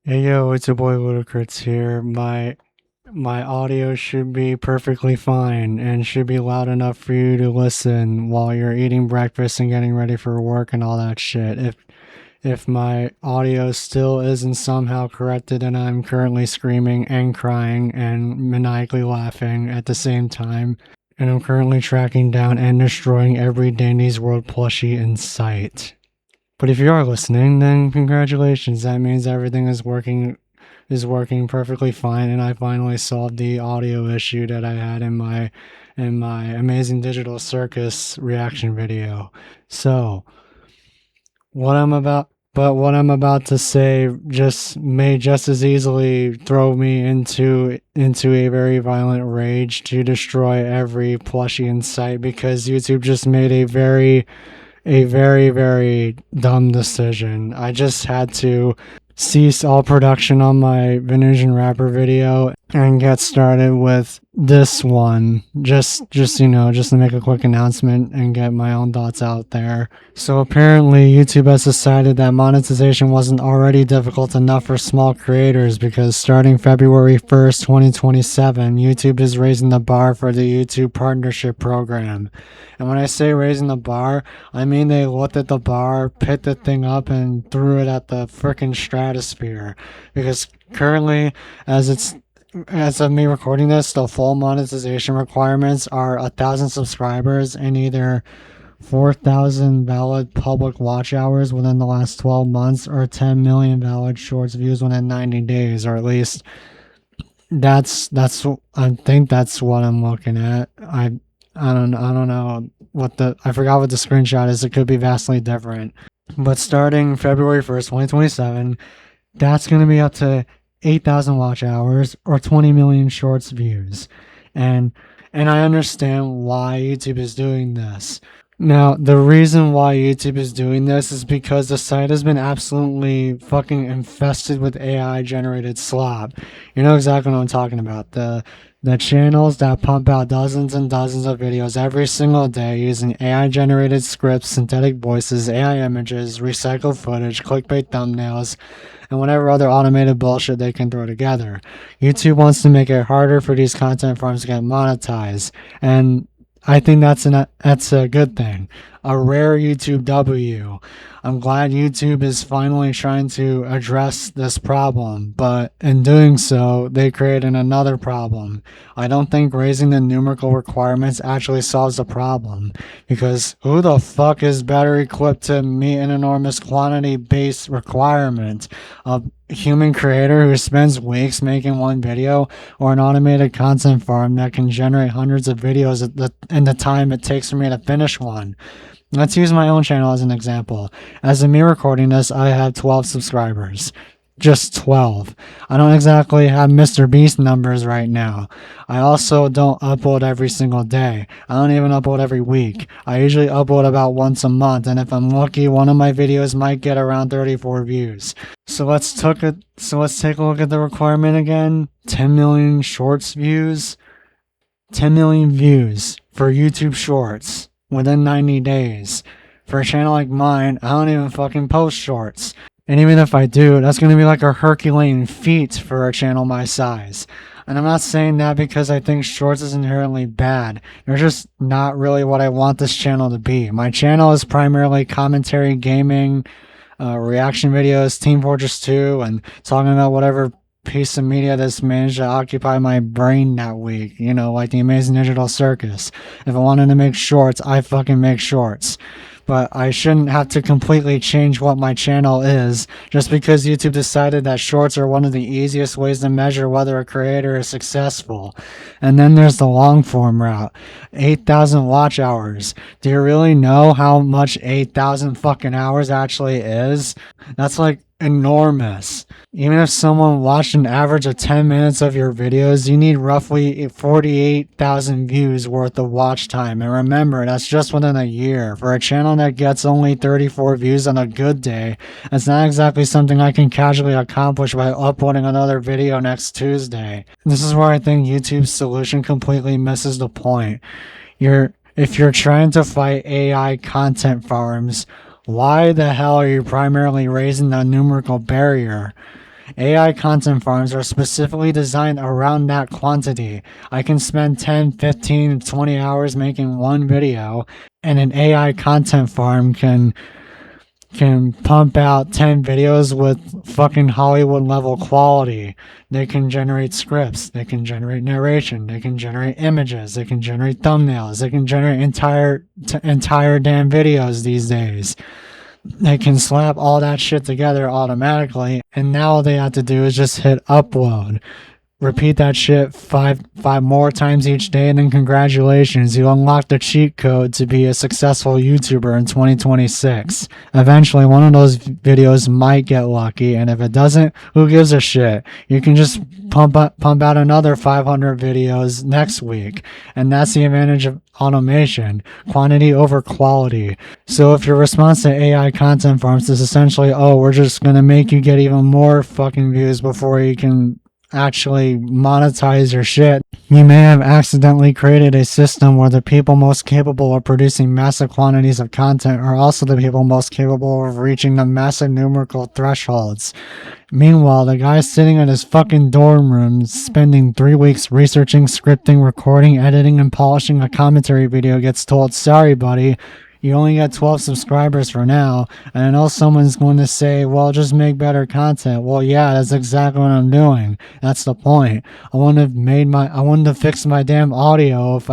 Hey yo, it's your boy Ludacris here. My audio should be perfectly fine and should be loud enough for you to listen while you're eating breakfast and getting ready for work and all that shit. If my audio still isn't somehow corrected and I'm currently screaming and crying and maniacally laughing at the same time, and I'm currently tracking down and destroying every Dandy's World plushie in sight. But if you are listening, then congratulations. That means everything is working perfectly fine, and I finally solved the audio issue that I had in my amazing digital circus reaction video. So what I'm about to say just may just as easily throw me into a very violent rage to destroy every plushie in sight because YouTube just made a very dumb decision. I just had to cease all production on my Vintage and Rapper video and get started with this one. Just to make a quick announcement and get my own thoughts out there. So apparently YouTube has decided that monetization wasn't already difficult enough for small creators because starting February 1st, 2027, YouTube is raising the bar for the YouTube Partnership Program. And when I say raising the bar, I mean they looked at the bar, picked the thing up, and threw it at the frickin' stratosphere. Because currently, as of me recording this, the full monetization requirements are 1,000 subscribers and either 4,000 valid public watch hours within the last 12 months or 10 million valid shorts views within 90 days, or at least that's I think that's what I'm looking at. I don't know I forgot what the screenshot is. It could be vastly different. But starting February 1st, 2027, that's going to be up to 8,000 watch hours or 20 million shorts views. And and I understand why YouTube is doing this. Now, the reason why YouTube is doing this is because the site has been absolutely fucking infested with AI generated slop. You know exactly what I'm talking about. The channels that pump out dozens and dozens of videos every single day using AI generated scripts, synthetic voices, AI images, recycled footage, clickbait thumbnails, and whatever other automated bullshit they can throw together. YouTube wants to make it harder for these content farms to get monetized, and I think that's a good thing. A rare YouTube W. I'm glad YouTube is finally trying to address this problem, but in doing so, they created another problem. I don't think raising the numerical requirements actually solves the problem, because who the fuck is better equipped to meet an enormous quantity-based requirement? A human creator who spends weeks making one video, or an automated content farm that can generate hundreds of videos in the time it takes for me to finish one? Let's use my own channel as an example. As of me recording this, I have 12 subscribers. Just 12. I don't exactly have Mr. Beast numbers right now. I also don't upload every single day. I don't even upload every week. I usually upload about once a month, and if I'm lucky, one of my videos might get around 34 views. So let's take a look at the requirement again. 10 million shorts views. 10 million views for YouTube Shorts within 90 days. For a channel like mine, I don't even fucking post shorts. And even if I do, that's going to be like a Herculean feat for a channel my size. And I'm not saying that because I think shorts is inherently bad. They're just not really what I want this channel to be. My channel is primarily commentary, gaming, reaction videos, Team Fortress 2, and talking about whatever piece of media that's managed to occupy my brain that week. You know, like the Amazing Digital Circus. If I wanted to make shorts, I fucking make shorts. But I shouldn't have to completely change what my channel is just because YouTube decided that shorts are one of the easiest ways to measure whether a creator is successful. And then there's the long form route. 8,000 watch hours. Do you really know how much 8,000 fucking hours actually is? That's like enormous. Even if someone watched an average of 10 minutes of your videos, you need roughly 48,000 views worth of watch time. And remember, that's just within a year. For a channel that gets only 34 views on a good day, it's not exactly something I can casually accomplish by uploading another video next Tuesday. This is where I think YouTube's solution completely misses the point. If you're trying to fight AI content farms, why the hell are you primarily raising the numerical barrier? AI content farms are specifically designed around that quantity. I can spend 10, 15, 20 hours making one video, and an AI content farm can pump out 10 videos with fucking Hollywood level quality. They can generate scripts, they can generate narration, they can generate images, they can generate thumbnails, they can generate entire damn videos these days. They can slap all that shit together automatically, and now all they have to do is just hit upload. Repeat that shit five more times each day, and then congratulations, you unlocked the cheat code to be a successful YouTuber in 2026. Eventually, one of those videos might get lucky, and if it doesn't, who gives a shit? You can just pump out another 500 videos next week, and that's the advantage of automation: quantity over quality. So if your response to AI content farms is essentially, oh, we're just gonna make you get even more fucking views before you can actually monetize your shit, you may have accidentally created a system where the people most capable of producing massive quantities of content are also the people most capable of reaching the massive numerical thresholds. Meanwhile, the guy sitting in his fucking dorm room spending 3 weeks researching, scripting, recording, editing, and polishing a commentary video gets told, sorry buddy, you only got 12 subscribers for now, and I know someone's going to say, well, just make better content. Well, yeah, that's exactly what I'm doing. That's the point. I wouldn't have fixed my damn audio if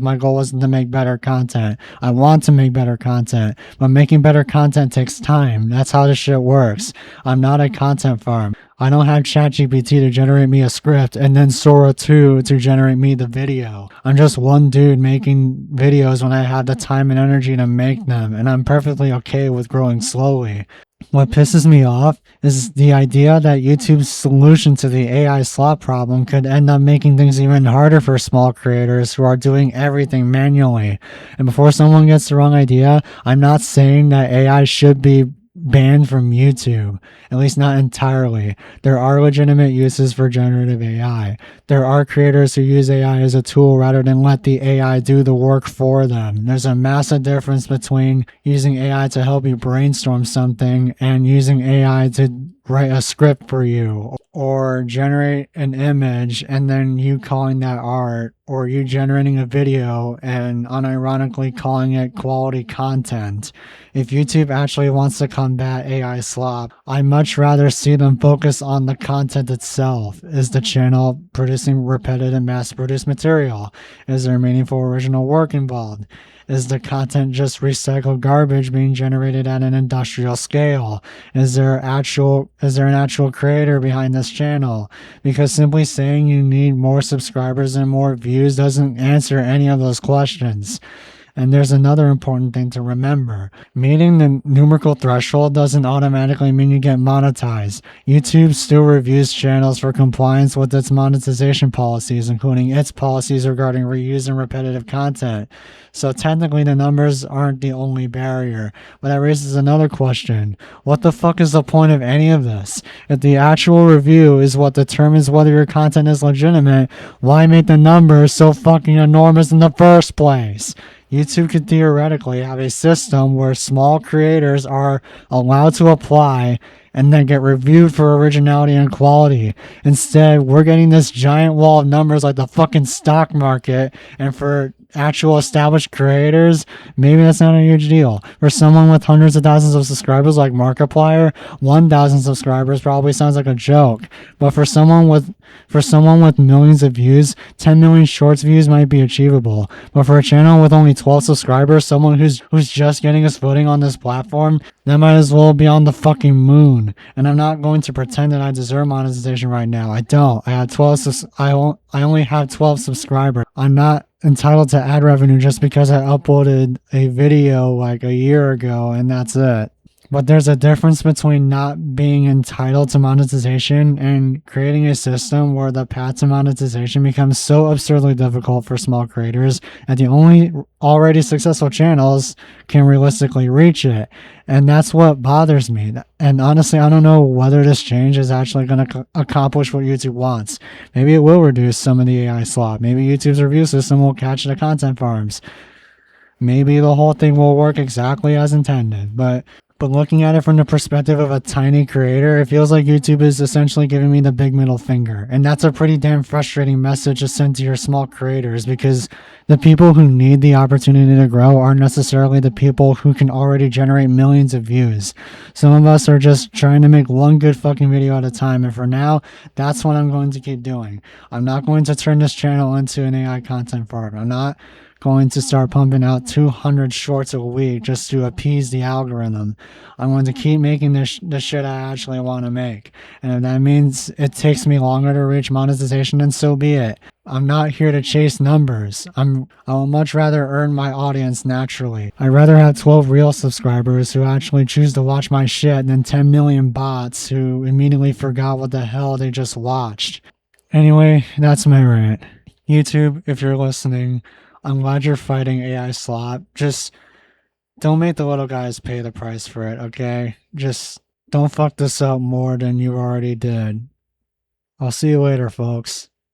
my goal wasn't to make better content. I want to make better content, but making better content takes time. That's how this shit works. I'm not a content farm. I don't have ChatGPT to generate me a script and then Sora 2 to generate me the video. I'm just one dude making videos when I have the time and energy to make them, and I'm perfectly okay with growing slowly. What pisses me off is the idea that YouTube's solution to the AI slot problem could end up making things even harder for small creators who are doing everything manually. And before someone gets the wrong idea, I'm not saying that AI should be banned from YouTube, at least not entirely. There are legitimate uses for generative AI. There are creators who use AI as a tool rather than let the AI do the work for them. There's a massive difference between using AI to help you brainstorm something and using AI to write a script for you, or generate an image and then you calling that art, or you generating a video and unironically calling it quality content. If YouTube actually wants to combat AI slop, I'd much rather see them focus on the content itself. Is the channel producing repetitive mass-produced material? Is there meaningful original work involved? Is the content just recycled garbage being generated at an industrial scale? Is there an actual creator behind this channel? Because simply saying you need more subscribers and more views doesn't answer any of those questions. And there's another important thing to remember. Meeting the numerical threshold doesn't automatically mean you get monetized. YouTube still reviews channels for compliance with its monetization policies, including its policies regarding reuse and repetitive content. So technically the numbers aren't the only barrier. But that raises another question. What the fuck is the point of any of this? If the actual review is what determines whether your content is legitimate, why make the numbers so fucking enormous in the first place? YouTube could theoretically have a system where small creators are allowed to apply and then get reviewed for originality and quality. Instead, we're getting this giant wall of numbers like the fucking stock market, and for actual established creators, maybe that's not a huge deal. For someone with hundreds of thousands of subscribers like Markiplier, 1,000 subscribers probably sounds like a joke. But for someone with millions of views, 10 million shorts views might be achievable. But for a channel with only 12 subscribers, someone who's just getting his footing on this platform, that might as well be on the fucking moon. And I'm not going to pretend that I deserve monetization right now. I don't. I only have 12 subscribers. I'm not entitled to ad revenue just because I uploaded a video like a year ago and that's it. But there's a difference between not being entitled to monetization and creating a system where the path to monetization becomes so absurdly difficult for small creators that the only already successful channels can realistically reach it. And that's what bothers me. And honestly, I don't know whether this change is actually going to accomplish what YouTube wants. Maybe it will reduce some of the AI slop. Maybe YouTube's review system will catch the content farms. Maybe the whole thing will work exactly as intended. But But looking at it from the perspective of a tiny creator, it feels like YouTube is essentially giving me the big middle finger. And that's a pretty damn frustrating message to send to your small creators, because the people who need the opportunity to grow aren't necessarily the people who can already generate millions of views. Some of us are just trying to make one good fucking video at a time, and for now, that's what I'm going to keep doing. I'm not going to turn this channel into an AI content farm. I'm not going to start pumping out 200 shorts a week just to appease the algorithm. I'm going to keep making the shit I actually want to make. And if that means it takes me longer to reach monetization, then so be it. I'm not here to chase numbers. I will much rather earn my audience naturally. I'd rather have 12 real subscribers who actually choose to watch my shit than 10 million bots who immediately forgot what the hell they just watched. Anyway, that's my rant. YouTube, if you're listening, I'm glad you're fighting AI Slop. Just don't make the little guys pay the price for it, okay? Just don't fuck this up more than you already did. I'll see you later, folks.